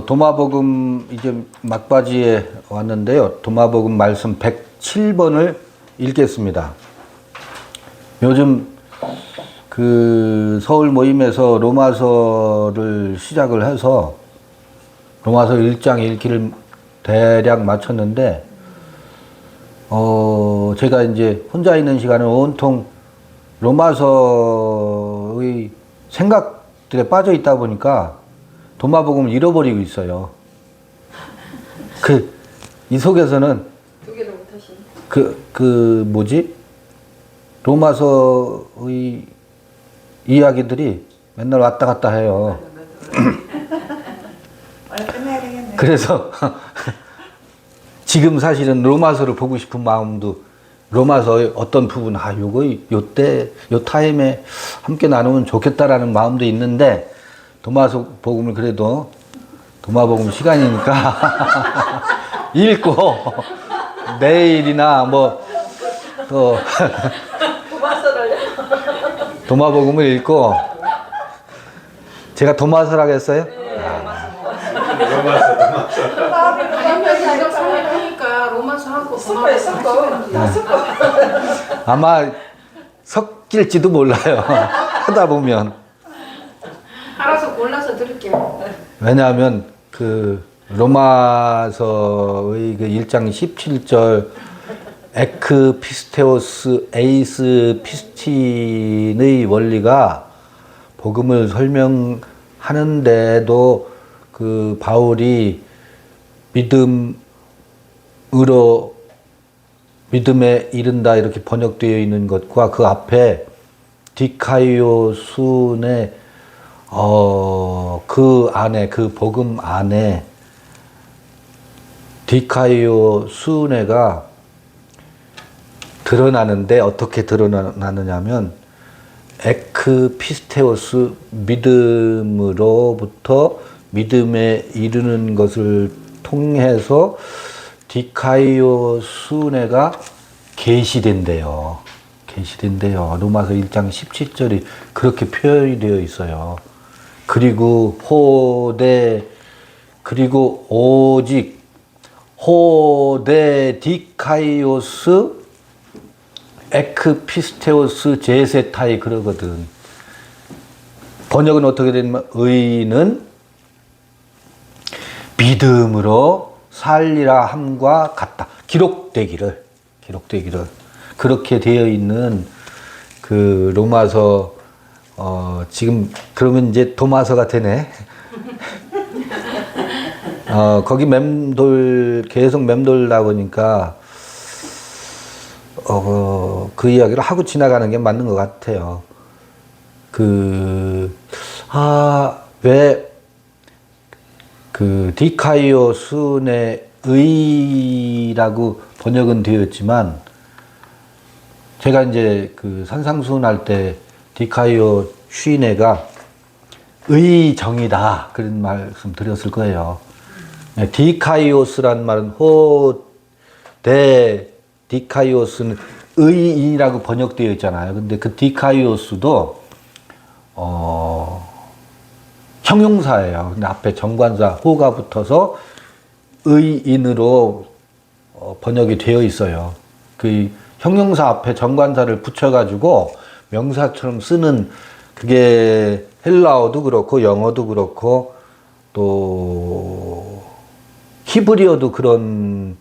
도마복음 이제 막바지에 왔는데요. 도마복음 말씀 107번을 읽겠습니다. 요즘 그 서울 모임에서 로마서를 시작을 해서 로마서 1장 1기를 대략 마쳤는데, 제가 이제 혼자 있는 시간은 온통 로마서의 생각들에 빠져 있다 보니까 도마복음을 잃어버리고 있어요. 이 속에서는 두 개를 못하시네. 뭐지? 로마서의 이야기들이 맨날 왔다 갔다 해요. 오늘 끝내야 되겠네. 그래서 지금 사실은 로마서를 보고 싶은 마음도 로마서의 어떤 부분, 요 타임에 함께 나누면 좋겠다라는 마음도 있는데, 도마복음을 그래도 도마복음 시간이니까 읽고 내일이나 또 도마복음을 읽고, 제가 도마서라고 했어요? 하니까 로마서 하고 섞어. 아마 섞일지도 몰라요. 하다 보면. 알아서 골라서 들을게요. 왜냐하면 로마서의 1장 17절 에크 피스테오스 에이스 피스틴의 원리가 복음을 설명하는데도 바울이 믿음에 이른다 이렇게 번역되어 있는 것과 그 앞에 디카이오순의 그 복음 안에 디카이오순회가 드러나는데, 어떻게 드러나느냐면 에크 피스테오스, 믿음으로부터 믿음에 이르는 것을 통해서 디카이오순회가 계시된대요. 로마서 1장 17절이 그렇게 표현이 되어 있어요. 그리고 오직 호데 디카이오스 에크 피스테오스 제세타이 그러거든. 번역은 어떻게 되냐면 의인은 믿음으로 살리라 함과 같다. 기록되기를 그렇게 되어 있는 로마서, 지금 그러면 이제 도마서가 되네. 거기 계속 맴돌다 보니까 그 이야기를 하고 지나가는 게 맞는 것 같아요. 왜 디카이오순의 의라고 번역은 되었지만, 제가 이제 산상수훈 할 때 디카이오 슈이네가 의정이다 그런 말씀 드렸을 거예요. 디카이오스란 말은 디카이오스는 의인이라고 번역되어 있잖아요. 근데 그 디카이오스도 형용사예요. 근데 앞에 정관사 호가 붙어서 의인으로 번역이 되어 있어요. 그 형용사 앞에 정관사를 붙여가지고 명사처럼 쓰는, 그게 헬라어도 그렇고 영어도 그렇고 또 히브리어도 그런,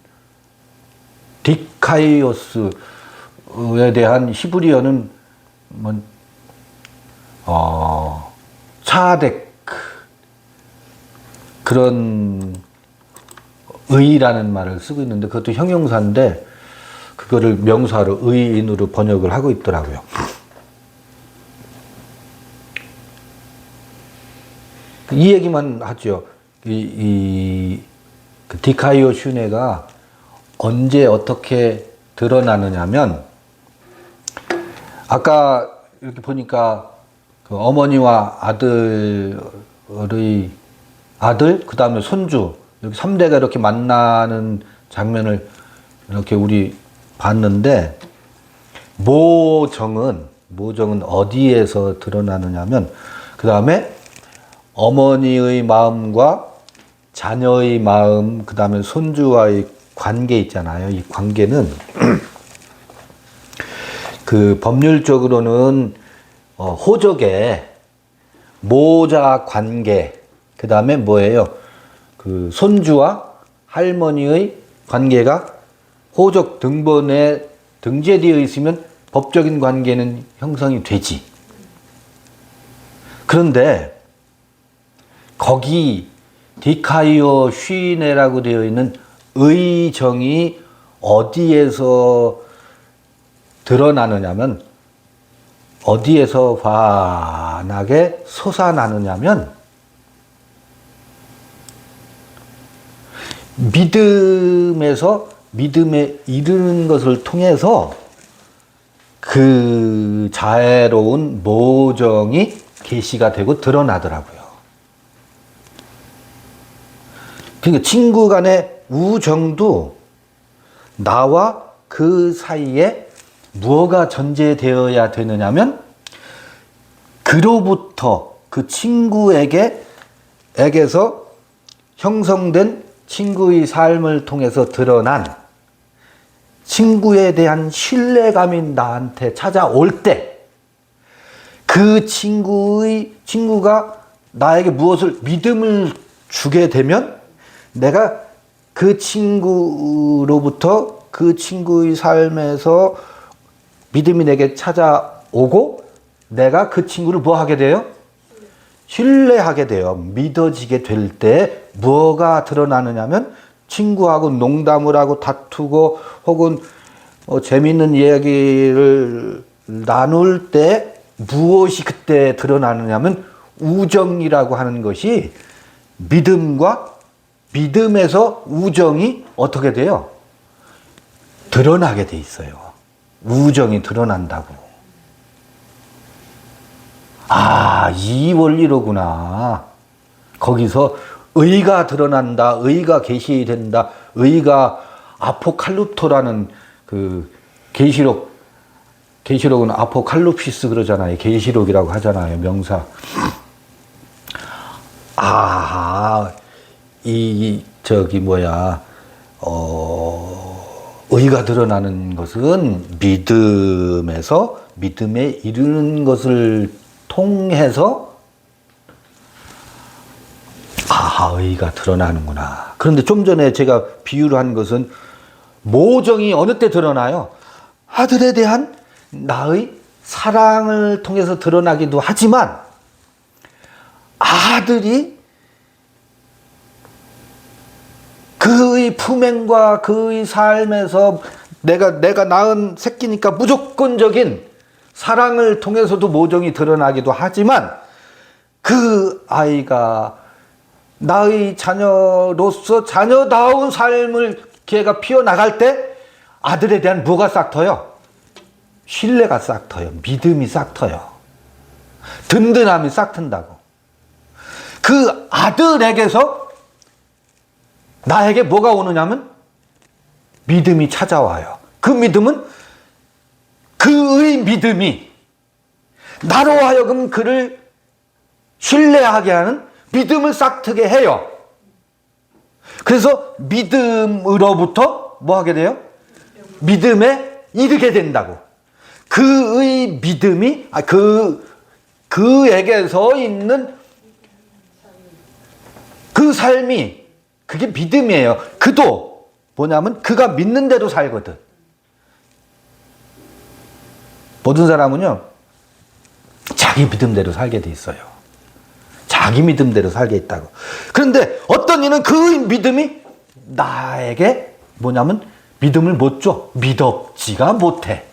디카이오스에 대한 히브리어는 차덱, 그런 의라는 말을 쓰고 있는데, 그것도 형용사인데 그거를 명사로 의인으로 번역을 하고 있더라고요. 이 얘기만 하죠. 디카이오 슈네가 언제 어떻게 드러나느냐면, 아까 이렇게 보니까 어머니와 아들, 그 다음에 손주, 이렇게 3대가 이렇게 만나는 장면을 이렇게 우리 봤는데, 모정은 어디에서 드러나느냐면, 그 다음에 어머니의 마음과 자녀의 마음, 그 다음에 손주와의 관계 있잖아요. 이 관계는 그 법률적으로는 호적의 모자 관계, 그 다음에 뭐예요? 그 손주와 할머니의 관계가 호적 등본에 등재되어 있으면 법적인 관계는 형성이 되지. 그런데 거기 디카이오 쉬네라고 되어 있는 의정이 어디에서 드러나느냐면, 어디에서 환하게 솟아나느냐면 믿음에서 믿음에 이르는 것을 통해서 그 자애로운 모정이 계시가 되고 드러나더라고요. 그러니까 친구 간의 우정도 나와 그 사이에 무엇가 전제되어야 되느냐면 그로부터 그 친구에게서 형성된 친구의 삶을 통해서 드러난 친구에 대한 신뢰감이 나한테 찾아올 때 그 친구가 나에게 무엇을 믿음을 주게 되면 내가 그 친구로부터 그 친구의 삶에서 믿음이 내게 찾아오고 내가 그 친구를 뭐 하게 돼요? 신뢰하게 돼요. 믿어지게 될 때 뭐가 드러나느냐면 친구하고 농담을 하고 다투고 혹은 재미있는 이야기를 나눌 때 무엇이 그때 드러나느냐면 우정이라고 하는 것이 믿음과 믿음에서 우정이 어떻게 돼요? 드러나게 돼 있어요. 우정이 드러난다고. 아, 이 원리로구나. 거기서 의가 드러난다, 의가 계시된다, 의가 아포칼루토라는 그 계시록은 아포칼루피스 그러잖아요. 계시록이라고 하잖아요. 명사. 아, 의가 드러나는 것은 믿음에서 믿음에 이르는 것을 통해서 의가 드러나는구나. 그런데 좀 전에 제가 비유를 한 것은 모정이 어느 때 드러나요? 아들에 대한 나의 사랑을 통해서 드러나기도 하지만 아들이 그의 품행과 그의 삶에서 내가 낳은 새끼니까 무조건적인 사랑을 통해서도 모정이 드러나기도 하지만 그 아이가 나의 자녀로서 자녀다운 삶을 걔가 피워나갈 때 아들에 대한 뭐가 싹 터요? 신뢰가 싹 터요. 믿음이 싹 터요. 든든함이 싹 튼다고. 그 아들에게서 나에게 뭐가 오느냐면 믿음이 찾아와요. 그 믿음은 그의 믿음이 나로 하여금 그를 신뢰하게 하는 믿음을 싹 트게 해요. 그래서 믿음으로부터 뭐 하게 돼요? 믿음에 이르게 된다고. 그의 믿음이 그에게서 있는 그 삶이 그게 믿음이에요. 그도 뭐냐면 그가 믿는 대로 살거든. 모든 사람은요 자기 믿음대로 살게 돼 있어요. 자기 믿음대로 살게 있다고. 그런데 어떤 이는 그의 믿음이 나에게 뭐냐면 믿음을 못 줘. 믿업지가 못해.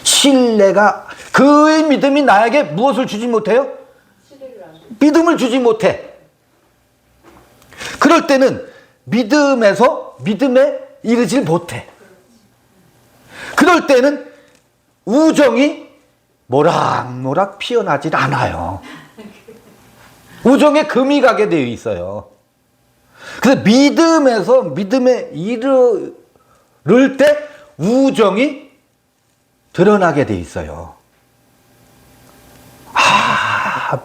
신뢰가 그의 믿음이 나에게 무엇을 주지 못해요? 믿음을 주지 못해. 그럴 때는 믿음에서 믿음에 이르질 못해. 그럴 때는 우정이 모락모락 피어나질 않아요. 우정에 금이 가게 되어 있어요. 그래서 믿음에서 믿음에 이르를 때 우정이 드러나게 되어 있어요.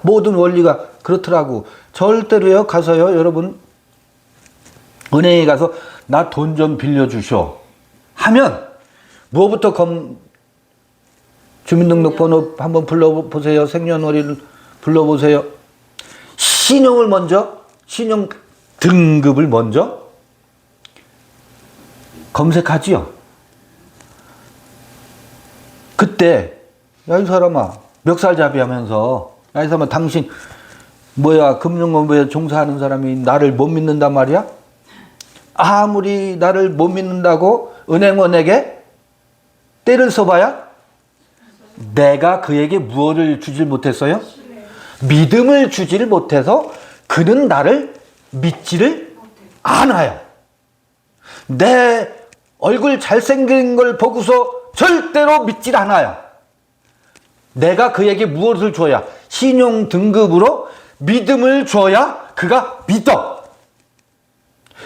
모든 원리가 그렇더라고. 절대로요, 가서요, 여러분, 은행에 가서 나 돈 좀 빌려주쇼 하면, 뭐부터 주민등록번호 한번 불러보세요. 생년월일을 불러보세요. 신용 등급을 먼저 검색하지요. 그때, 야, 이 사람아, 멱살잡이 하면서, 야, 이 사람아, 당신, 금융업에 종사하는 사람이 나를 못 믿는단 말이야? 아무리 나를 못 믿는다고 은행원에게 때를 써봐야 내가 그에게 무엇을 주질 못했어요? 믿음을 주지를 못해서 그는 나를 믿지를 않아요. 내 얼굴 잘생긴 걸 보고서 절대로 믿질 않아요. 내가 그에게 무엇을 줘야, 신용 등급으로 믿음을 줘야 그가 믿어.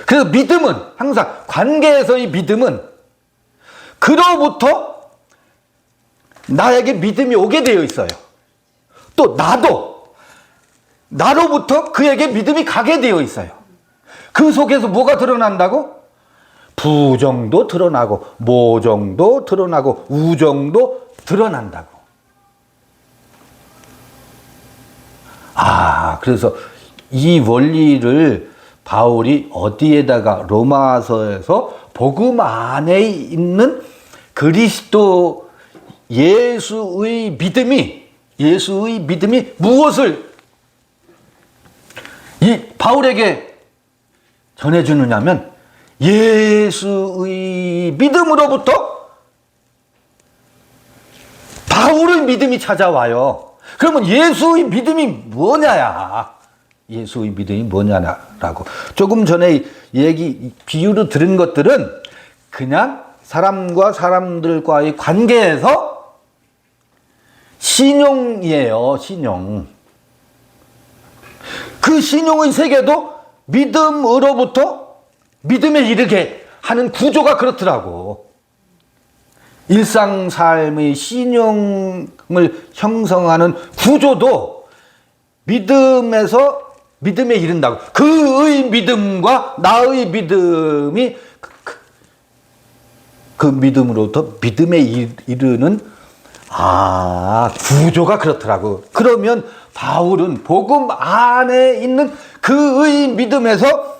그래서 믿음은 항상, 관계에서의 믿음은 그로부터 나에게 믿음이 오게 되어 있어요. 또 나로부터 그에게 믿음이 가게 되어 있어요. 그 속에서 뭐가 드러난다고? 부정도 드러나고, 모정도 드러나고, 우정도 드러난다고. 그래서 이 원리를 바울이 어디에다가, 로마서에서 복음 안에 있는 그리스도 예수의 믿음이 무엇을 이 바울에게 전해주느냐면, 예수의 믿음으로부터 바울의 믿음이 찾아와요. 그러면 예수의 믿음이 뭐냐야? 예수의 믿음이 뭐냐라고. 조금 전에 비유로 들은 것들은 그냥 사람과 사람들과의 관계에서 신용이에요, 신용. 그 신용의 세계도 믿음으로부터 믿음에 이르게 하는 구조가 그렇더라고. 일상 삶의 신용을 형성하는 구조도 믿음에 이른다고. 그의 믿음과 나의 믿음이 그 믿음으로부터 믿음에 이르는 구조가 그렇더라고. 그러면 바울은 복음 안에 있는 그의 믿음에서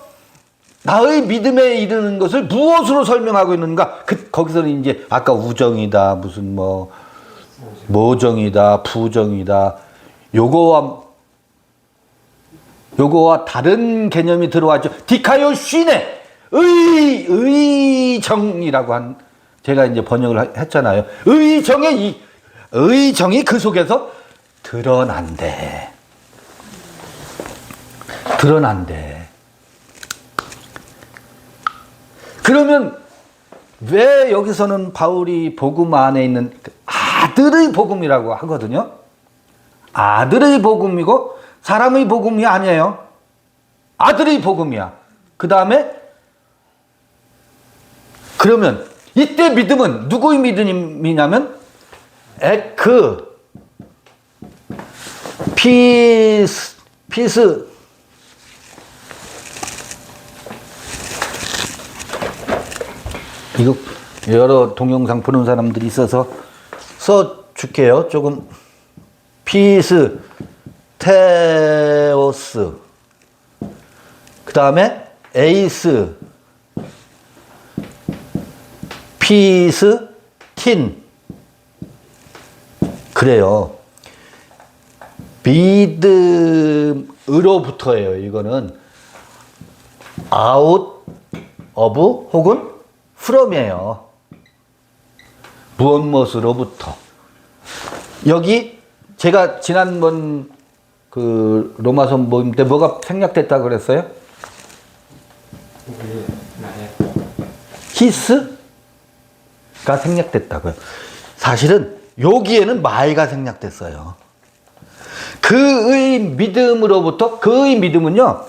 나의 믿음에 이르는 것을 무엇으로 설명하고 있는가? 거기서는 이제 아까 우정이다, 무슨 모정이다, 부정이다, 요거와 다른 개념이 들어왔죠. 디카요 쉰의 의정이라고 제가 이제 번역을 했잖아요. 의정이 그 속에서 드러난대. 그러면 왜 여기서는 바울이 복음 안에 있는 아들의 복음이라고 하거든요? 아들의 복음이고 사람의 복음이 아니에요. 아들의 복음이야. 그 다음에 그러면 이때 믿음은 누구의 믿음이냐면 피스 이거 여러 동영상 보는 사람들이 있어서 써줄게요. 조금 피스 테오스, 그 다음에 에이스 피스 틴. 그래요. 믿음으로부터예요. 이거는 out of 혹은 from이에요. 무엇으로부터. 여기 제가 지난번 그 로마서 모임 때 뭐가 생략됐다 그랬어요? 히스가 생략됐다고요. 사실은 여기에는 마이가 생략됐어요. 그의 믿음으로부터, 그의 믿음은요,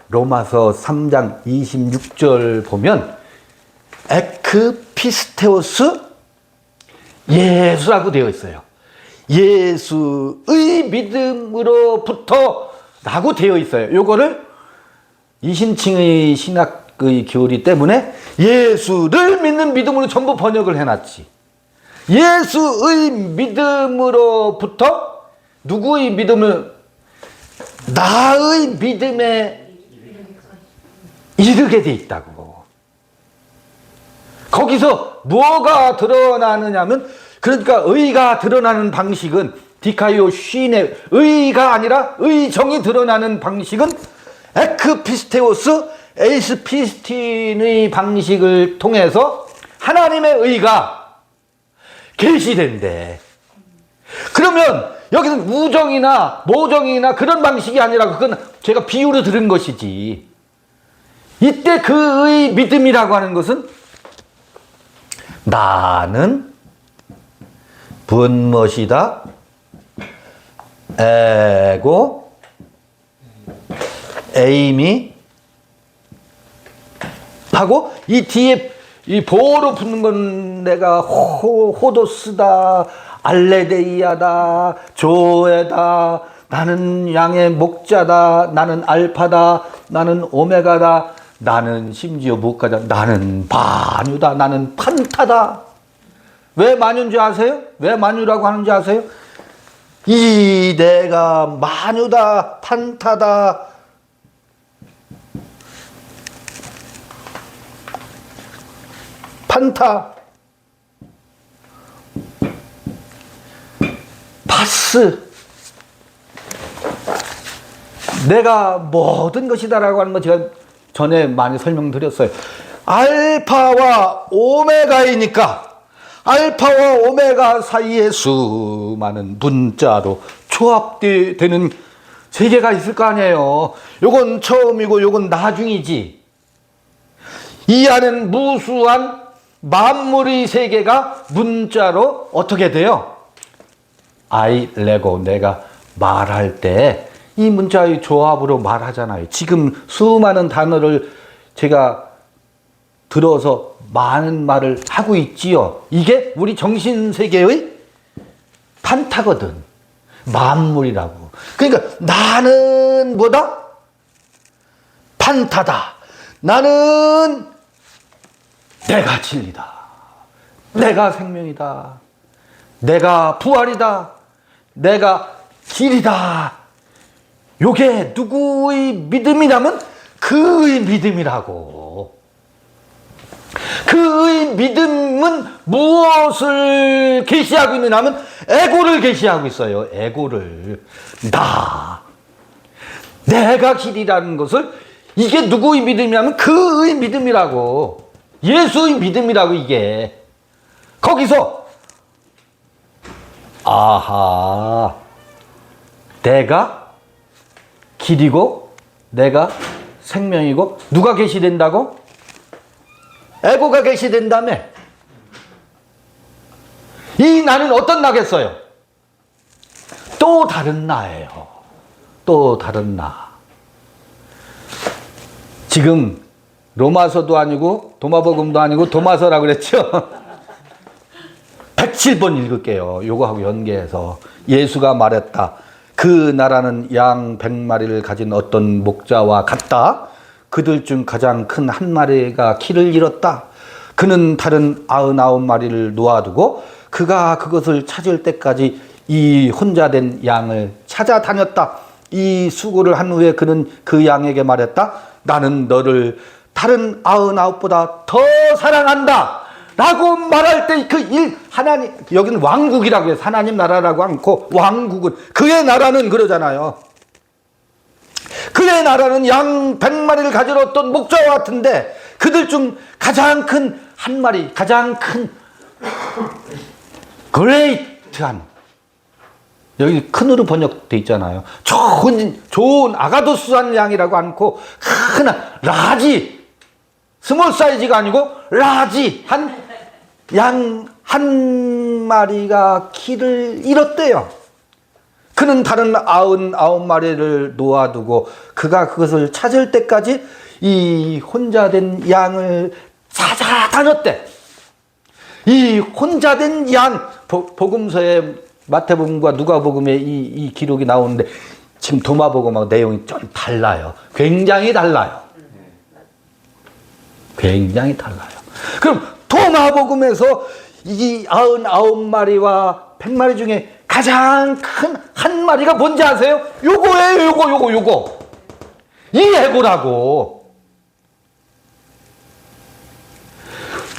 로마서 3장 26절 보면 에크피스테오스 예수라고 되어 있어요. 예수의 믿음으로부터 라고 되어 있어요. 요거를 이신칭의 신학의 교리 때문에 예수를 믿는 믿음으로 전부 번역을 해놨지. 예수의 믿음으로부터 누구의 믿음을? 나의 믿음에 이르게 돼 있다고. 거기서 뭐가 드러나느냐면, 그러니까 의가 드러나는 방식은 디카이오 쉰의 의가 아니라 의정이 드러나는 방식은 에크피스테오스 에이스피스틴의 방식을 통해서 하나님의 의가 계시된대. 그러면 여기는 우정이나 모정이나 그런 방식이 아니라 그건 제가 비유로 들은 것이지. 이때 그의 믿음이라고 하는 것은 나는 분멋이다, 에고, 에임이 하고, 이 뒤에 이 보어로 붙는 건 내가 호도스다, 알레데이아다, 조에다, 나는 양의 목자다, 나는 알파다, 나는 오메가다, 나는 심지어 무엇까지, 나는 마뉴다, 나는 판타다. 왜 마뉴인 줄 아세요? 왜 마뉴라고 하는지 아세요? 이 내가 마뉴다, 판타다. 판타, 파스, 내가 모든 것이다라고 하는 거 제가 전에 많이 설명드렸어요. 알파와 오메가이니까 알파와 오메가 사이에 수많은 문자로 조합되는 세계가 있을 거 아니에요. 요건 처음이고 요건 나중이지. 이 안엔 무수한 만물의 세계가 문자로 어떻게 돼요? I, 레고, 내가 말할 때 이 문자의 조합으로 말하잖아요. 지금 수많은 단어를 제가 들어서 많은 말을 하고 있지요. 이게 우리 정신세계의 판타거든. 만물이라고. 그러니까 나는 뭐다? 판타다. 나는 내가 진리다. 내가 생명이다. 내가 부활이다. 내가 길이다. 요게 누구의 믿음이라면 그의 믿음이라고. 그의 믿음은 무엇을 계시하고 있느냐 하면 에고를 계시하고 있어요. 에고를. 내가 길이라는 것을, 이게 누구의 믿음이냐면 그의 믿음이라고. 예수의 믿음이라고. 이게 거기서 아하, 내가 길이고 내가 생명이고, 누가 계시된다고? 에고가 계시된다며. 이 나는 어떤 나겠어요? 또 다른 나예요. 또 다른 나. 지금 로마서도 아니고 도마복음도 아니고 도마서라고 그랬죠? 107번 읽을게요. 요거하고 연계해서. 예수가 말했다. 그 나라는 양 100마리를 가진 어떤 목자와 같다. 그들 중 가장 큰 한 마리가 길을 잃었다. 그는 다른 99마리를 놓아두고 그가 그것을 찾을 때까지 이 혼자 된 양을 찾아다녔다. 이 수고를 한 후에 그는 그 양에게 말했다. 나는 너를 다른 99보다 더 사랑한다. 라고 말할 때 그 하나님, 여기는 왕국이라고 해서 하나님 나라라고 않고 왕국은, 그의 나라는 그러잖아요. 그의 나라는 양 100마리를 가진 어떤 목자와 같은데 그들 중 가장 큰 한 마리, 가장 큰 그레이트한, 여기 큰으로 번역돼 있잖아요. 좋은 아가도스한 양이라고 않고 큰 라지, 스몰 사이즈가 아니고 라지 한 양 한 마리가 길을 잃었대요. 그는 다른 99마리를 놓아두고 그가 그것을 찾을 때까지 이 혼자 된 양을 찾아다녔대. 이 혼자 된 양, 복음서에 마태복음과 누가복음에 이 기록이 나오는데 지금 도마복음하고 내용이 좀 달라요. 굉장히 달라요. 굉장히 달라요. 그럼 도마복음에서 이 99마리와 100마리 중에 가장 큰 한 마리가 뭔지 아세요? 요거예요. 요거. 이 애고라고.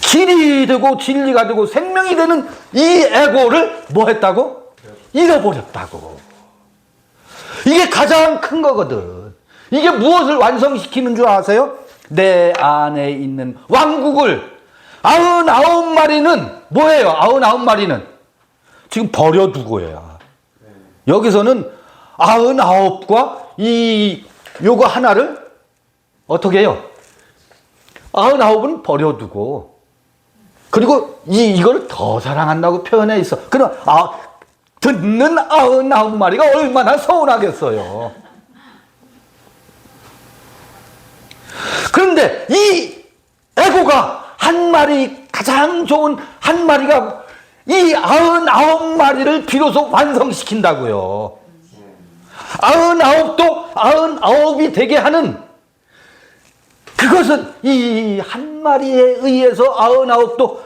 길이 되고 진리가 되고 생명이 되는 이 애고를 뭐 했다고? 잃어버렸다고. 이게 가장 큰 거거든. 이게 무엇을 완성시키는 줄 아세요? 내 안에 있는 왕국을 99마리는 뭐예요? 99마리는 지금 버려두고요. 여기서는 99과 요거 하나를 어떻게 해요? 99은 버려두고 그리고 이걸 더 사랑한다고 표현해 있어. 그럼 듣는 99마리가 얼마나 서운하겠어요. 그런데 이 에고가 한 마리, 가장 좋은 한 마리가 이 99마리를 비로소 완성시킨다고요. 99도 99이 되게 하는 그것은 이 한 마리에 의해서 99도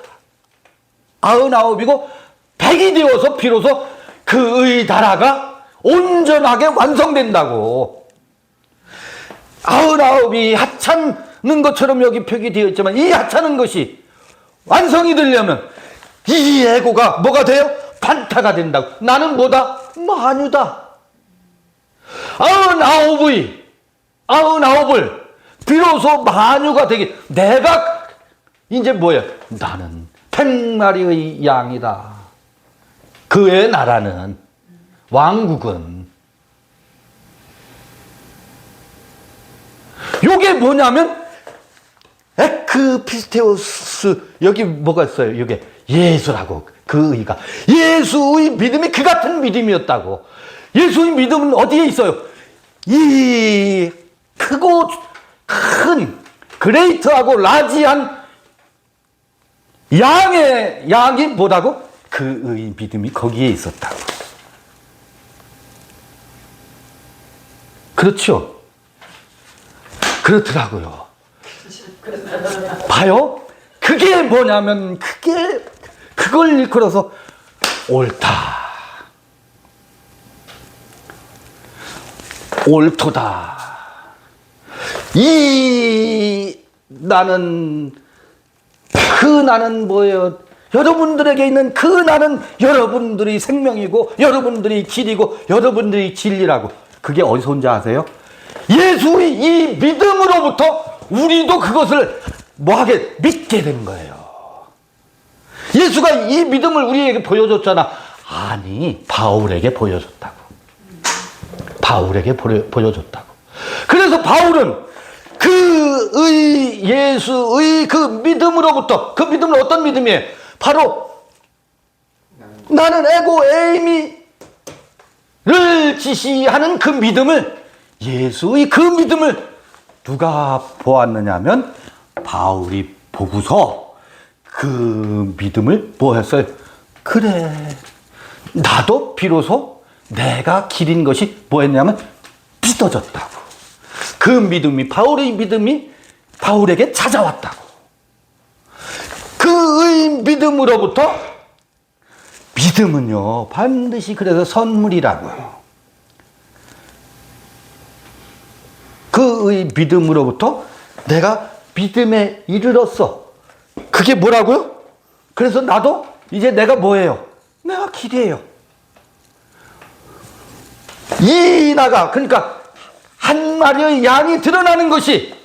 99이고 100이 되어서 비로소 그의 나라가 온전하게 완성된다고. 99이 하찮는 것처럼 여기 표기되어 있지만 이 하찮은 것이 완성이 되려면 이 에고가 뭐가 돼요? 반타가 된다고. 나는 뭐다? 만유다. 99을 비로소 만유가 되게 내가 이제 뭐야? 나는 100마리의 양이다. 그의 나라는 왕국은 요게 뭐냐면 에크피스테오스 여기 뭐가 있어요? 이게 예수라고. 그 의가 예수의 믿음이 그 같은 믿음이었다고. 예수의 믿음은 어디에 있어요? 이 크고 큰 그레이트하고 라지한 양이 뭐라고? 그의 믿음이 거기에 있었다고. 그렇죠? 그렇더라고요. 봐요? 그게 뭐냐면 그걸 일컬어서 옳다. 옳도다. 나는 뭐예요? 여러분들에게 있는 그 나는 여러분들이 생명이고 여러분들이 길이고 여러분들이 진리라고. 그게 어디서 온지 아세요? 예수의 이 믿음으로부터 우리도 그것을 뭐하게 믿게 된 거예요. 예수가 이 믿음을 우리에게 보여줬잖아. 아니, 바울에게 보여줬다고. 바울에게 보여줬다고. 그래서 바울은 예수의 그 믿음으로부터, 그 믿음은 어떤 믿음이에요? 바로 나는 에고 에이미를 지시하는 그 믿음을, 예수의 그 믿음을 누가 보았느냐 하면 바울이 보고서 그 믿음을 뭐 했어요? 그래, 나도 비로소 내가 기린 것이 뭐 했냐면 믿어졌다고. 그 믿음이, 바울의 믿음이 바울에게 찾아왔다고. 그의 믿음으로부터, 믿음은요 반드시 그래서 선물이라고요. 그의 믿음으로부터 내가 믿음에 이르렀어. 그게 뭐라고요? 그래서 나도 이제 내가 뭐예요? 내가 길이에요. 이 나가, 그러니까 한 마리의 양이 드러나는 것이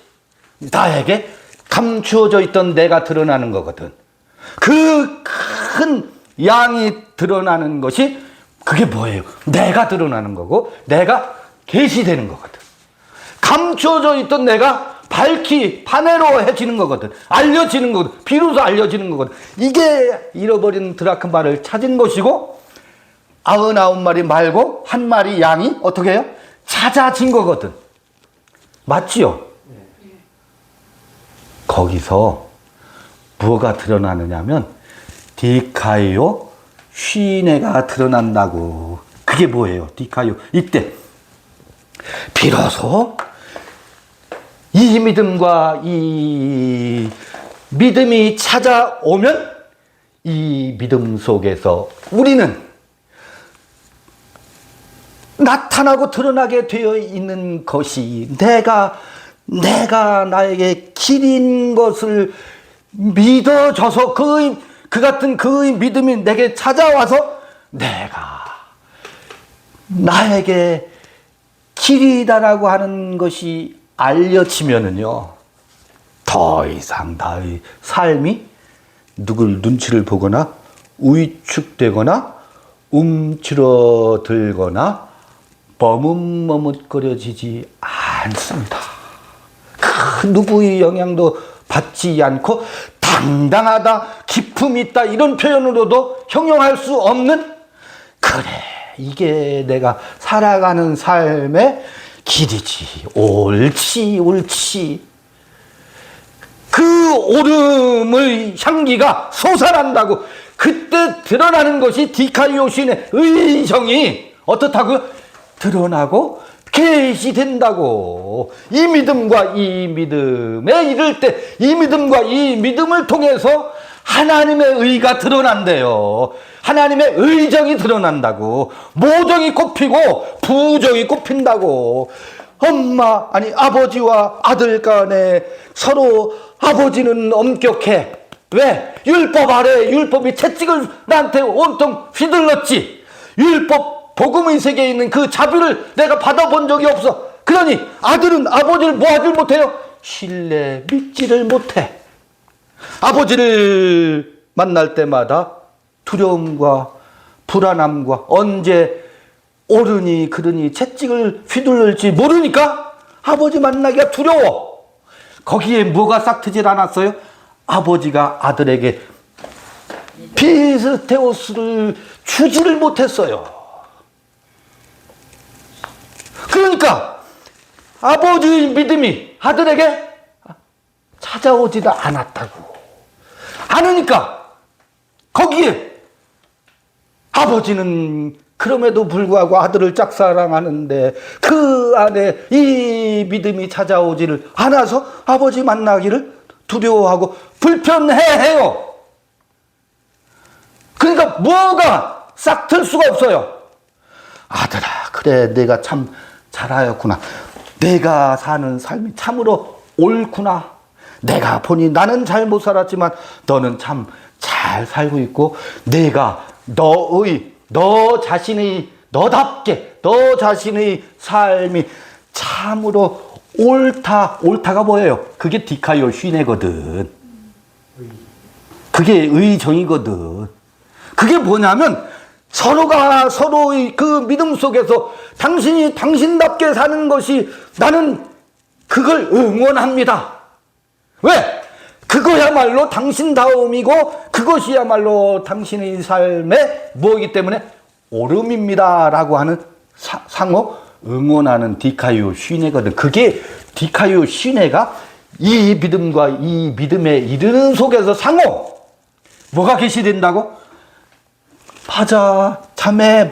나에게 감추어져 있던 내가 드러나는 거거든. 그 큰 양이 드러나는 것이 그게 뭐예요? 내가 드러나는 거고 내가 계시되는 거거든. 감추어져 있던 내가 파네로해지는 거거든. 알려지는 거거든. 비로소 알려지는 거거든. 이게 잃어버린 드라크마를 찾은 것이고 99마리 말고 한 마리 양이 어떻게 해요? 찾아진 거거든. 맞지요? 거기서 뭐가 드러나느냐면 디카이오 쉰해가 드러난다고. 그게 뭐예요? 디카요. 이때 비로소 이 믿음과 이 믿음이 찾아오면 이 믿음 속에서 우리는 나타나고 드러나게 되어 있는 것이 내가 나에게 길인 것을 믿어줘서 그 같은 그의 믿음이 내게 찾아와서 내가 나에게 길이다라고 하는 것이 알려지면은요, 더 이상 나의 삶이 누굴 눈치를 보거나 위축되거나 움츠러들거나 머뭇머뭇거려지지 않습니다. 그 누구의 영향도 받지 않고 당당하다, 기품이 있다 이런 표현으로도 형용할 수 없는, 그래 이게 내가 살아가는 삶의 길이지, 옳지 그 옳음의 향기가 솟아난다고. 그때 드러나는 것이 디카이오 신의 의정이 어떻다고요? 드러나고 계시된다고. 이 믿음과 이 믿음에 이를 때 이 믿음과 이 믿음을 통해서 하나님의 의가 드러난대요. 하나님의 의정이 드러난다고. 모정이 꼽히고 부정이 꼽힌다고. 아버지와 아들 간에 서로 아버지는 엄격해. 왜? 율법 아래 율법이 채찍을 나한테 온통 휘둘렀지. 율법 복음의 세계에 있는 그 자비를 내가 받아본 적이 없어. 그러니 아들은 아버지를 뭐 하질 못해요? 신뢰 믿지를 못해. 아버지를 만날 때마다 두려움과 불안함과 언제 옳으니 그르니 채찍을 휘둘를지 모르니까 아버지 만나기가 두려워. 거기에 뭐가 싹트질 않았어요? 아버지가 아들에게 피스테오스를 주지를 못했어요. 그러니까 아버지의 믿음이 아들에게 찾아오지도 않았다고. 않으니까 거기에 아버지는 그럼에도 불구하고 아들을 짝사랑하는데 그 안에 이 믿음이 찾아오지를 않아서 아버지 만나기를 두려워하고 불편해해요. 그러니까 뭐가 싹틀 수가 없어요. 아들아, 그래 내가 참 잘하였구나. 내가 사는 삶이 참으로 옳구나. 내가 보니 나는 잘 못 살았지만 너는 참 잘 살고 있고, 내가 너 자신의 삶이 참으로 옳다가 뭐예요? 그게 디카이오 쉰해거든. 그게 의정이거든. 그게 뭐냐면 서로가 서로의 그 믿음 속에서 당신이 당신답게 사는 것이 나는 그걸 응원합니다. 왜? 그거야말로 당신다움이고 그것이야말로 당신의 삶의 뭐이기 때문에 옳음입니다 라고 하는 상호 응원하는 디카이오 쉰해거든. 그게 디카이오 쉰해가 이 믿음과 이 믿음에 이르는 속에서 상호 뭐가 계시된다고? 자매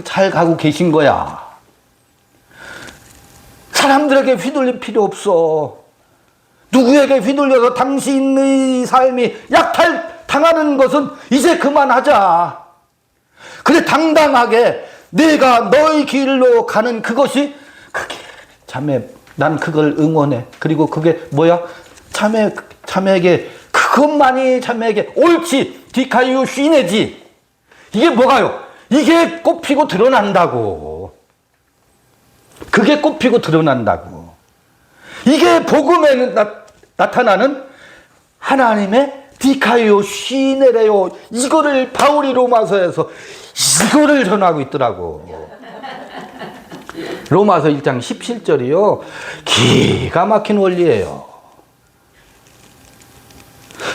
잘 가고 계신 거야. 사람들에게 휘둘릴 필요 없어. 누구에게 휘둘려서 당신의 삶이 약탈당하는 것은 이제 그만하자. 그래, 당당하게 내가 너의 길로 가는 그게 자매, 난 그걸 응원해. 그리고 그게 뭐야? 자매에게 그것만이 자매에게 옳지. 디카이오 쉰해지. 이게 뭐가요? 이게 꼽히고 드러난다고. 그게 꼽히고 드러난다고. 이게 복음에 나타나는 하나님의 디카이오 쉰해래요. 이거를 바울이 로마서에서 이거를 전하고 있더라고. 로마서 1장 17절이요. 기가 막힌 원리예요.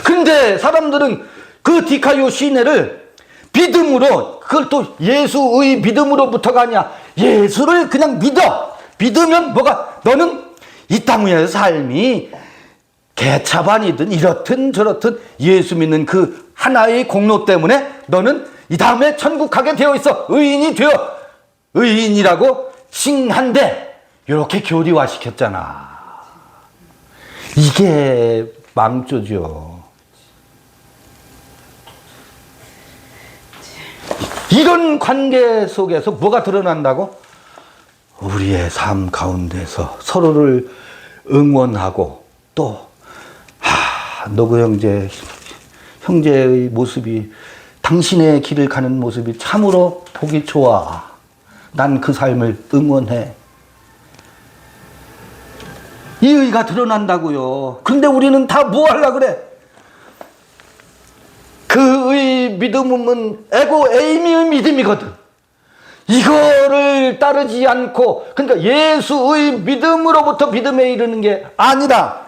근데 사람들은 그 디카이오 쉰해를 믿음으로, 그걸 또 예수의 믿음으로부터가 아니야. 예수를 그냥 믿어. 믿으면 뭐가? 너는 이 땅 위의 삶이 개차반이든 이렇든 저렇든 예수 믿는 그 하나의 공로 때문에 너는 이 다음에 천국 가게 되어 있어. 의인이 되어. 의인이라고 칭한데 이렇게 교리화시켰잖아. 이게 망조죠. 이런 관계 속에서 뭐가 드러난다고? 우리의 삶 가운데서 서로를 응원하고 또 너그 형제의 모습이 당신의 길을 가는 모습이 참으로 보기 좋아. 난 그 삶을 응원해. 이 의가 드러난다고요. 근데 우리는 다 뭐 하려고 그래? 그의 믿음은 에고 에이미의 믿음이거든. 이거를 따르지 않고, 그러니까 예수의 믿음으로부터 믿음에 이르는 게 아니라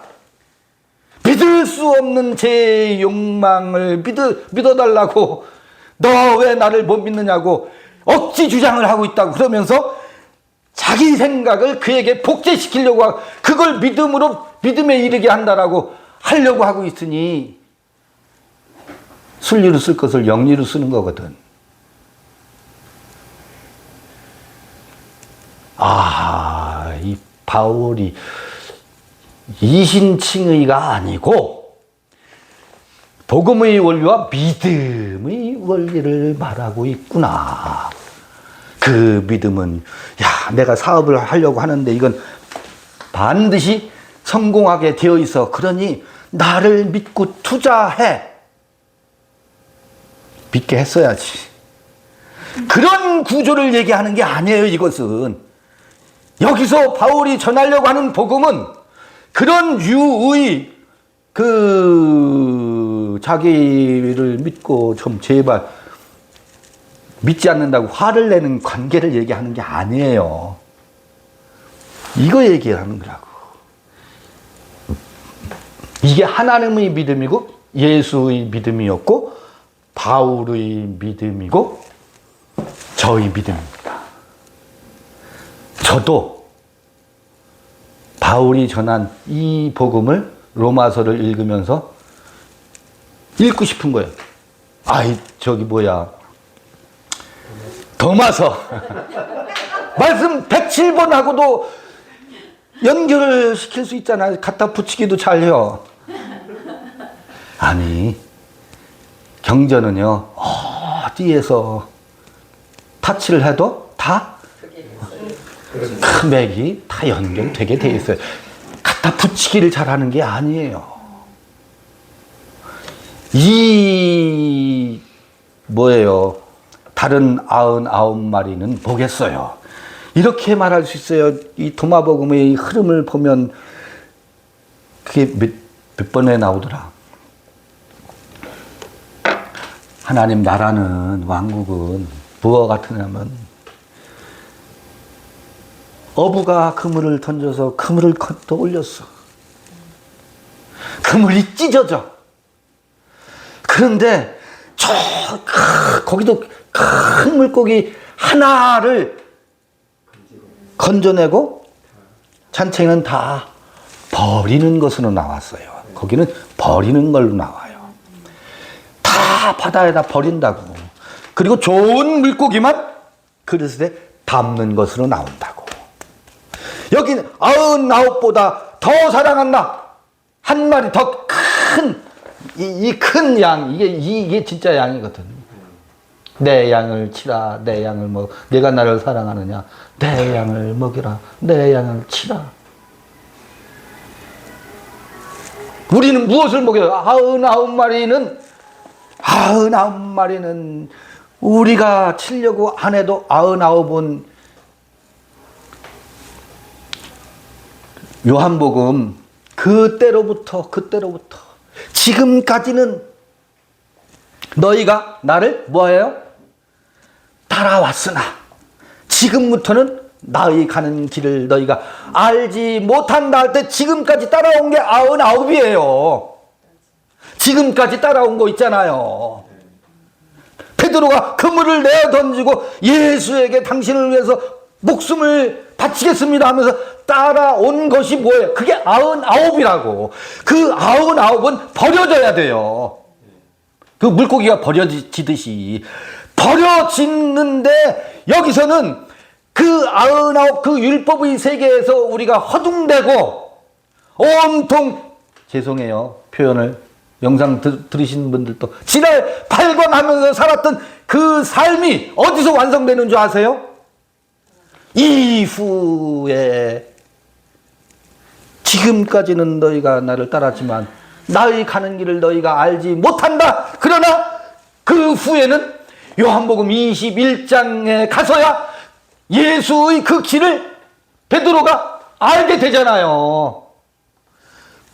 믿을 수 없는 제 욕망을 믿어달라고, 너 왜 나를 못 믿느냐고 억지 주장을 하고 있다고 그러면서 자기 생각을 그에게 복제시키려고 하고 그걸 믿음에 이르게 한다라고 하려고 하고 있으니 순리로 쓸 것을 영리로 쓰는 거거든. 이 바울이 이신칭의가 아니고 복음의 원리와 믿음의 원리를 말하고 있구나. 그 믿음은 내가 사업을 하려고 하는데 이건 반드시 성공하게 되어 있어. 그러니 나를 믿고 투자해. 믿게 했어야지. 그런 구조를 얘기하는 게 아니에요. 이것은 여기서 바울이 전하려고 하는 복음은 그런 유의 자기를 믿고 좀 제발 믿지 않는다고 화를 내는 관계를 얘기하는 게 아니에요. 이거 얘기하는 거라고. 이게 하나님의 믿음이고 예수의 믿음이었고 바울의 믿음이고 저의 믿음입니다. 저도 바울이 전한 이 복음을 로마서를 읽으면서 읽고 싶은 거예요. 도마서 말씀 107번하고도 연결을 시킬 수 있잖아요. 갖다 붙이기도 잘해요. 아니 경전은요 어디에서 타치를 해도 다 금액이 다 연결되게 돼 있어요. 갖다 붙이기를 잘하는 게 아니에요. 다른 99마리는 뭐겠어요? 이렇게 말할 수 있어요. 이 도마복음의 흐름을 보면 그게 몇 번에 나오더라. 하나님 나라는 왕국은 무엇 같으냐면 어부가 그물을 던져서 그물을 떠올렸어. 그물이 찢어져. 그런데 거기도 큰 물고기 하나를 건져내고 잔챙이는 다 버리는 것으로 나왔어요. 거기는 버리는 걸로 나와요. 다 바다에다 버린다고. 그리고 좋은 물고기만 그릇에 담는 것으로 나온다고. 여기는 99보다 더 사랑한다. 한 마리 더 큰, 이 큰 양, 이게 진짜 양이거든. 내 양을 치라, 내 양을 내가 나를 사랑하느냐, 내 양을 먹이라, 내 양을 치라. 우리는 무엇을 먹여요? 99마리는 우리가 치려고 안 해도 99은 요한복음 그때로부터 지금까지는 너희가 나를 뭐예요? 따라왔으나 지금부터는 나의 가는 길을 너희가 알지 못한다 할 때 지금까지 따라온 게 99이에요. 지금까지 따라온 거 있잖아요. 베드로가 그물을 내어 던지고 예수에게 당신을 위해서 목숨을 바치겠습니다 하면서 따라온 것이 뭐예요? 그게 99이라고. 그 99은 버려져야 돼요. 그 물고기가 버려지듯이 버려지는데 여기서는 그 99 그 율법의 세계에서 우리가 허둥대고 온통 죄송해요 표현을 영상 들으신 분들도 지랄 발광하면서 살았던 그 삶이 어디서 완성되는 줄 아세요? 이후에 지금까지는 너희가 나를 따랐지만 나의 가는 길을 너희가 알지 못한다. 그러나 그 후에는 요한복음 21장에 가서야 예수의 그 길을 베드로가 알게 되잖아요.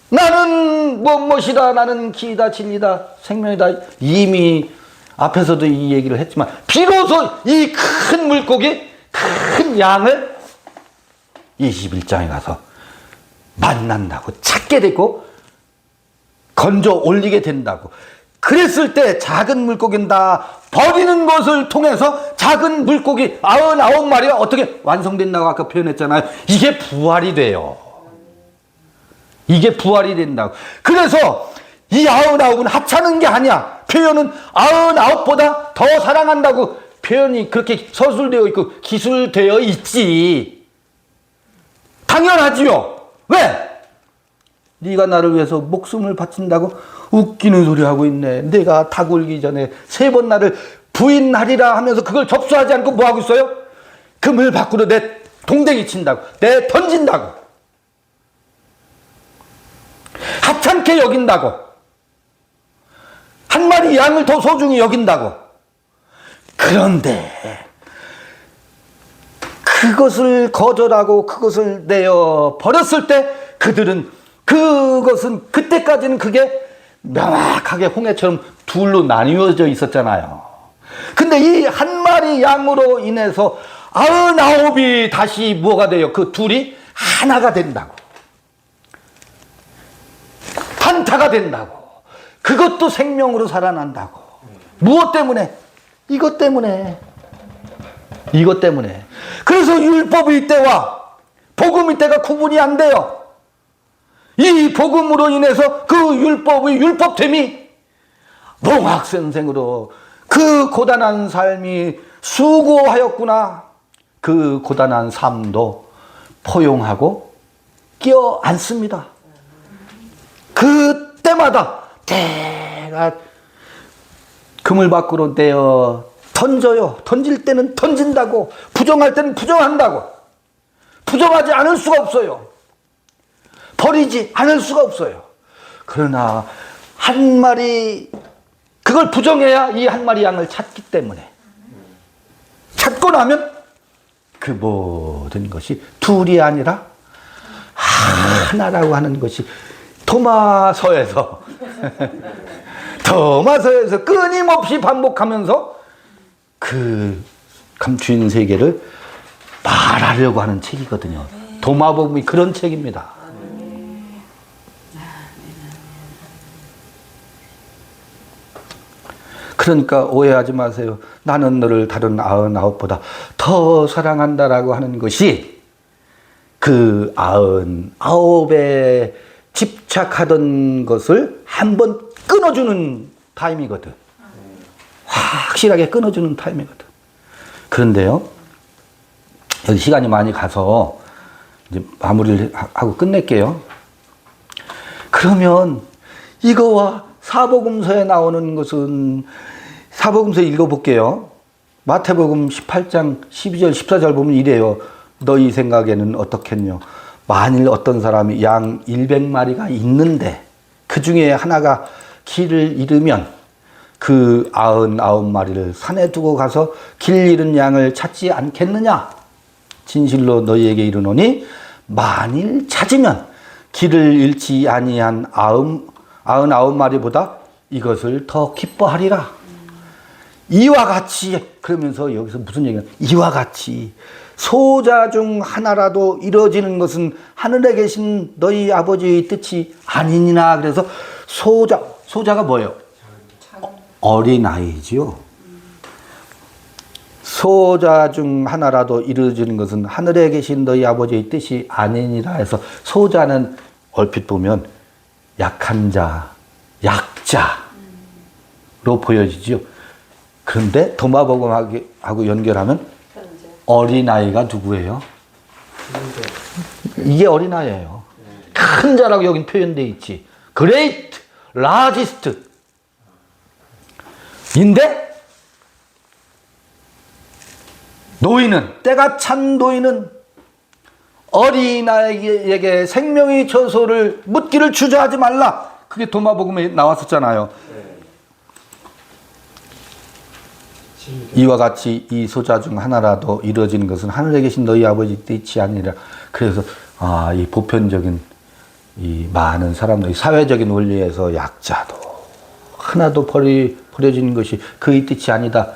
나는 무엇이다. 나는 길이다 진리다 생명이다. 이미 앞에서도 이 얘기를 했지만 비로소 이 큰 물고기 큰 양을 21장에 가서 만난다고 찾게 되고 건져 올리게 된다고. 그랬을 때 작은 물고기는 다 버리는 것을 통해서 작은 물고기 99마리가 어떻게 완성된다고 아까 표현했잖아요. 이게 부활이 돼요. 이게 부활이 된다고. 그래서 이 99은 하찮은 게 아니야. 표현은 99보다 더 사랑한다고 표현이 그렇게 서술되어 있고 기술되어 있지. 당연하지요. 왜? 네가 나를 위해서 목숨을 바친다고 웃기는 소리 하고 있네. 내가 닭 울기 전에 3번 나를 부인하리라 하면서 그걸 접수하지 않고 뭐 하고 있어요? 금을 밖으로 내 동댕이 친다고. 내 던진다고. 하찮게 여긴다고. 한 마리 양을 더 소중히 여긴다고. 그런데 그것을 거절하고 그것을 내어 버렸을 때 그들은 그것은 그때까지는 그게 명확하게 홍해처럼 둘로 나뉘어져 있었잖아요. 근데 이 한 마리 양으로 인해서 99이 다시 뭐가 돼요? 그 둘이 하나가 된다고. 한타가 된다고. 그것도 생명으로 살아난다고. 무엇 때문에? 이것 때문에. 이것 때문에. 그래서 율법의 때와 복음의 때가 구분이 안 돼요. 이 복음으로 인해서 그 율법의 율법됨이 몽학생생으로 그 고단한 삶이 수고하였구나. 그 고단한 삶도 포용하고 껴안습니다. 그때마다 내가 금을 밖으로 내어 던져요. 던질 때는 던진다고. 부정할 때는 부정한다고. 부정하지 않을 수가 없어요. 버리지 않을 수가 없어요. 그러나 한 마리 그걸 부정해야 이 한 마리 양을 찾기 때문에 찾고 나면 그 모든 것이 둘이 아니라 하나라고 하는 것이 도마서에서 끊임없이 반복하면서 그 감추인 세계를 말하려고 하는 책이거든요. 도마복음이 그런 책입니다. 그러니까 오해하지 마세요. 나는 너를 다른 99보다 더 사랑한다라고 하는 것이 그 99에 집착하던 것을 한번 끊어주는 타임이거든. 확실하게 끊어주는 타임이거든. 그런데요, 여기 시간이 많이 가서 이제 마무리를 하고 끝낼게요. 그러면 이거와 사복음서에 나오는 것은 사복음서 읽어볼게요. 마태복음 18장 12절 14절 보면 이래요. 너희 생각에는 어떻겠뇨? 만일 어떤 사람이 양 100마리가 있는데 그 중에 하나가 길을 잃으면 그 99마리를 산에 두고 가서 길 잃은 양을 찾지 않겠느냐? 진실로 너희에게 이르노니 만일 찾으면 길을 잃지 아니한 99마리보다 이것을 더 기뻐하리라. 이와 같이, 그러면서 여기서 무슨 얘기냐? 이와 같이 소자 중 하나라도 이루어지는 것은 하늘에 계신 너희 아버지의 뜻이 아니니나. 그래서 소자가 뭐예요? 어린아이지요. 소자 중 하나라도 이루어지는 것은 하늘에 계신 너희 아버지의 뜻이 아니니라 해서 소자는 얼핏 보면 약한 자, 약자, 보여지죠. 그런데 도마복음하고 연결하면 어린아이가 누구예요? 이게 어린아이예요. 큰 자라고 여긴 표현되어 있지. Great, largest. 인데 노인은, 때가 찬 노인은 어린아이에게 생명의 처소를 묻기를 주저하지 말라. 그게 도마복음에 나왔었잖아요. 이와 같이 이 소자 중 하나라도 이루어지는 것은 하늘에 계신 너희 아버지 뜻이 아니라. 그래서 이 보편적인 이 많은 사람들, 사회적인 원리에서 약자도 하나도 버려지는 것이 그의 뜻이 아니다.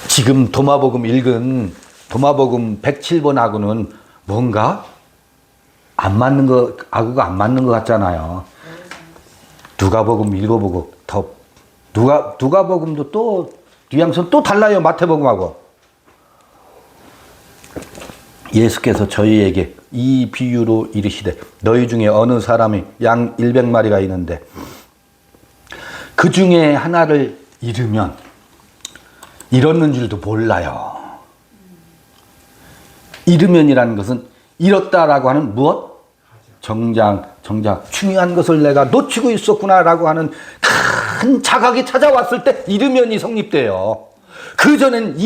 지금 도마복음 읽은 도마복음 107번하고는 뭔가 안 맞는 거, 아구가 안 맞는 것 같잖아요. 누가복음 읽어보고 누가복음도 또 뉘앙스는 또 달라요. 마태복음하고. 예수께서 저희에게 이 비유로 이르시되 너희 중에 어느 사람이 양 100마리가 있는데 그 중에 하나를 잃으면 잃었는 줄도 몰라요. 잃으면이라는 것은 잃었다라고 하는 무엇? 정작 중요한 것을 내가 놓치고 있었구나라고 하는 큰 자각이 찾아왔을 때 잃으면이 성립돼요. 그전엔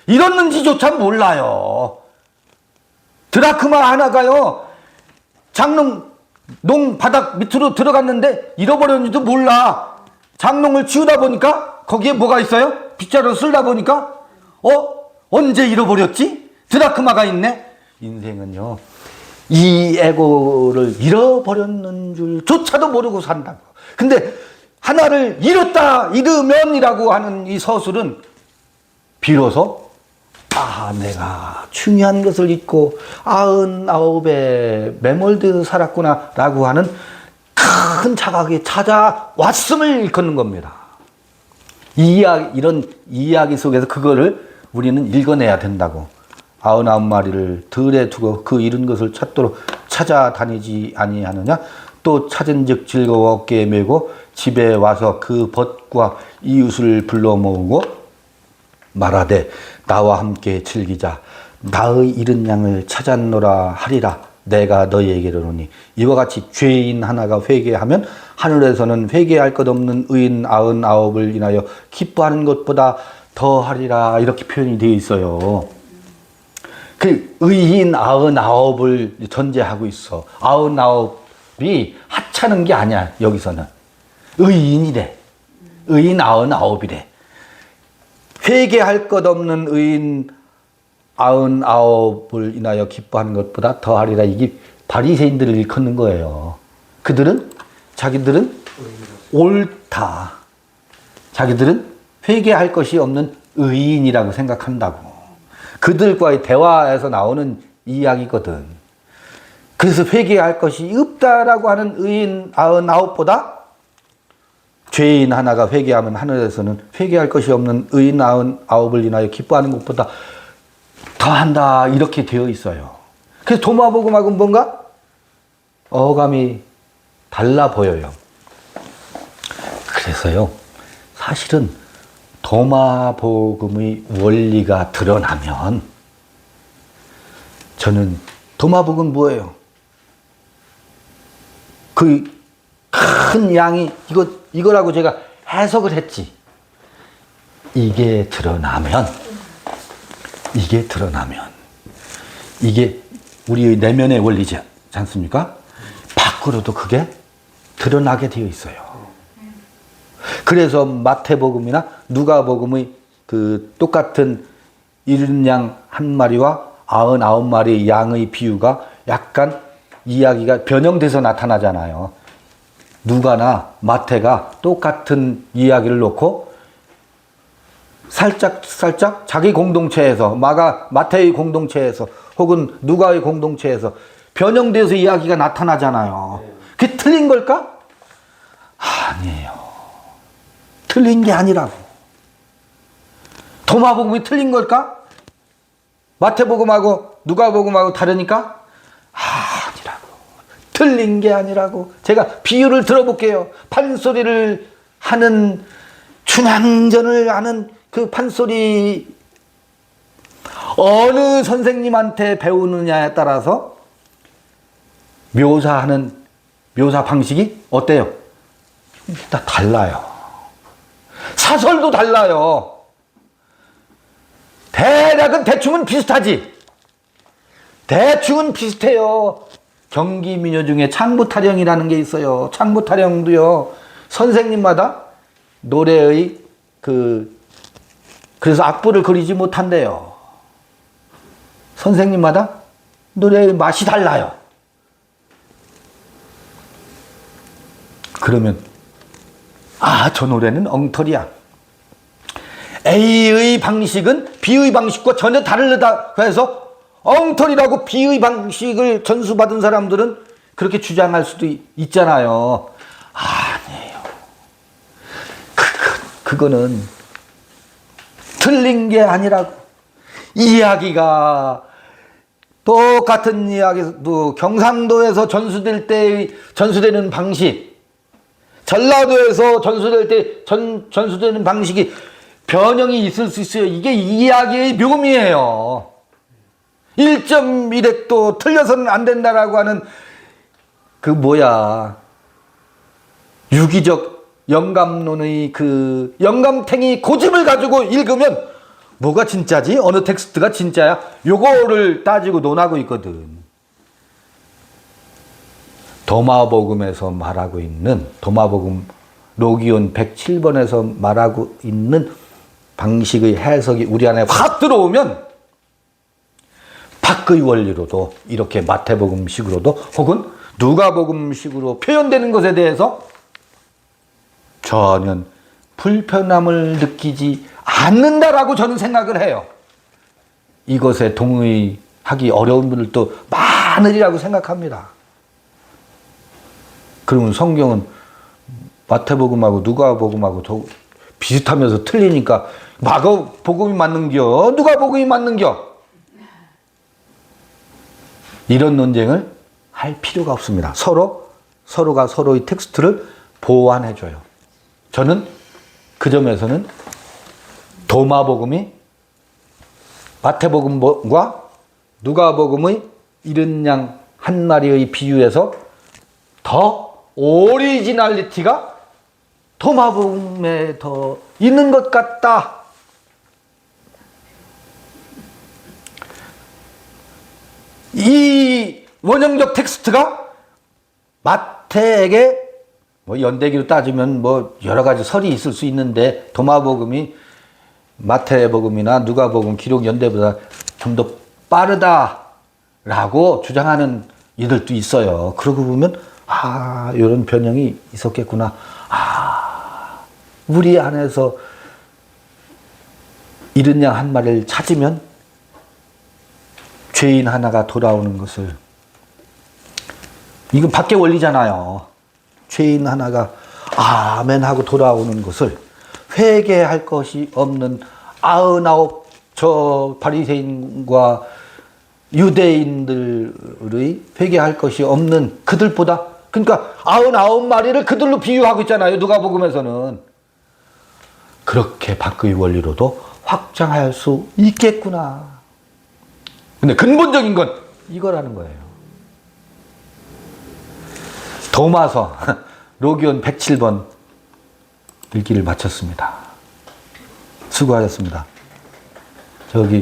잃었는지조차 몰라요. 드라크마 하나가요, 장롱 바닥 밑으로 들어갔는데 잃어버렸는지도 몰라. 장롱을 치우다 보니까 거기에 뭐가 있어요? 빗자루 쓸다 보니까 언제 잃어버렸지? 드라크마가 있네. 인생은요, 이 에고를 잃어버렸는 줄조차도 모르고 산다고. 근데 하나를 잃으면이라고 하는 이 서술은 비로소 내가 중요한 것을 잊고 99에 매몰되어 살았구나 라고 하는 큰 자각이 찾아왔음을 일컫는 겁니다. 이런 이야기 속에서 그거를 우리는 읽어내야 된다고. 99마리를 들에 두고 그 잃은 것을 찾도록 찾아다니지 아니하느냐. 또 찾은즉 즐거워 어깨에 메고 집에 와서 그 벗과 이웃을 불러 모으고 말하되 나와 함께 즐기자. 나의 잃은 양을 찾았노라 하리라. 내가 너희에게 이르노니 이와 같이 죄인 하나가 회개하면 하늘에서는 회개할 것 없는 의인 99을 인하여 기뻐하는 것보다 더하리라. 이렇게 표현이 되어 있어요. 그 의인 99을 전제하고 있어. 99이 하찮은 게 아니야. 여기서는 의인이래. 의인 99이래. 회개할 것 없는 의인 99을 인하여 기뻐하는 것보다 더하리라. 이게 바리새인들을 일컫는 거예요. 자기들은 옳다. 자기들은 회개할 것이 없는 의인이라고 생각한다고. 그들과의 대화에서 나오는 이야기거든. 그래서 회개할 것이 없다라고 하는 의인 99보다 죄인 하나가 회개하면 하늘에서는 회개할 것이 없는 의인 99을 인하여 기뻐하는 것보다 더한다. 이렇게 되어 있어요. 그래서 도마복음하고는 뭔가 어감이 달라 보여요. 그래서요, 사실은 도마복음의 원리가 드러나면 저는 도마복음 뭐예요? 그 큰 양이 이거라고 제가 해석을 했지. 이게 드러나면 이게 우리의 내면의 원리지 않습니까? 밖으로도 그게 드러나게 되어 있어요. 그래서 마태복음이나 누가복음의 그 똑같은 잃은 양 한 마리와 99마리 양의 비유가 약간 이야기가 변형돼서 나타나잖아요. 누가나 마태가 똑같은 이야기를 놓고 살짝 자기 공동체에서 마태의 공동체에서 혹은 누가의 공동체에서 변형돼서 이야기가 나타나잖아요. 그게 틀린 걸까? 아니에요. 틀린 게 아니라고. 도마복음이 틀린 걸까? 마태복음하고 누가복음하고 다르니까? 아니라고. 틀린 게 아니라고. 제가 비유를 들어볼게요. 판소리를 하는, 춘향전을 하는 그 판소리 어느 선생님한테 배우느냐에 따라서 묘사하는 묘사 방식이 어때요? 다 달라요. 사설도 달라요. 대략은 대충은 비슷하지. 대충은 비슷해요. 경기 민요 중에 창부타령이라는 게 있어요. 창부타령도요, 선생님마다 노래의 그래서 악보를 그리지 못한대요. 선생님마다 노래의 맛이 달라요. 그러면 저 노래는 엉터리야. A의 방식은 B의 방식과 전혀 다르다 해서 엉터리라고 B의 방식을 전수받은 사람들은 그렇게 주장할 수도 있잖아요. 아니에요. 그거는 틀린 게 아니라고. 이야기가 똑같은 이야기도 경상도에서 전수되는 방식, 전라도에서 전수될 때 전수되는 방식이 변형이 있을 수 있어요. 이게 이야기의 묘미예요. 1.1획도 틀려서는 안 된다라고 하는 유기적 영감론의 영감탱이 고집을 가지고 읽으면 뭐가 진짜지? 어느 텍스트가 진짜야? 요거를 따지고 논하고 있거든. 도마복음에서 말하고 있는, 도마복음 로기온 107번에서 말하고 있는 방식의 해석이 우리 안에 확 들어오면 박의 원리로도 이렇게 마태복음식으로도 혹은 누가복음식으로 표현되는 것에 대해서 전혀 불편함을 느끼지 않는다라고 저는 생각을 해요. 이것에 동의하기 어려운 분들도 많으리라고 생각합니다. 그러면 성경은 마태복음하고 누가복음하고 비슷하면서 틀리니까 마가복음이 맞는겨? 누가복음이 맞는겨? 이런 논쟁을 할 필요가 없습니다. 서로가 서로의 텍스트를 보완해줘요. 저는 그 점에서는 도마복음이 마태복음과 누가복음의 이른 양 한 마리의 비유에서 더 오리지널리티가 도마복음에 더 있는 것 같다. 이 원형적 텍스트가 마태에게 연대기로 따지면 여러 가지 설이 있을 수 있는데 도마복음이 마태복음이나 누가복음 기록 연대보다 좀 더 빠르다라고 주장하는 이들도 있어요. 그러고 보면 이런 변형이 있었겠구나. 우리 안에서 이른 양 한 마리를 찾으면 죄인 하나가 돌아오는 것을, 이건 밖의 원리잖아요. 죄인 하나가 아멘 하고 돌아오는 것을 회개할 것이 없는 99 저 바리새인과 유대인들의 회개할 것이 없는 그들보다, 그러니까 99마리를 그들로 비유하고 있잖아요. 누가복음에서는. 그렇게 밖의 원리로도 확장할 수 있겠구나. 근데 근본적인 건 이거라는 거예요. 도마서 로기온 107번 읽기를 마쳤습니다. 수고하셨습니다. 저기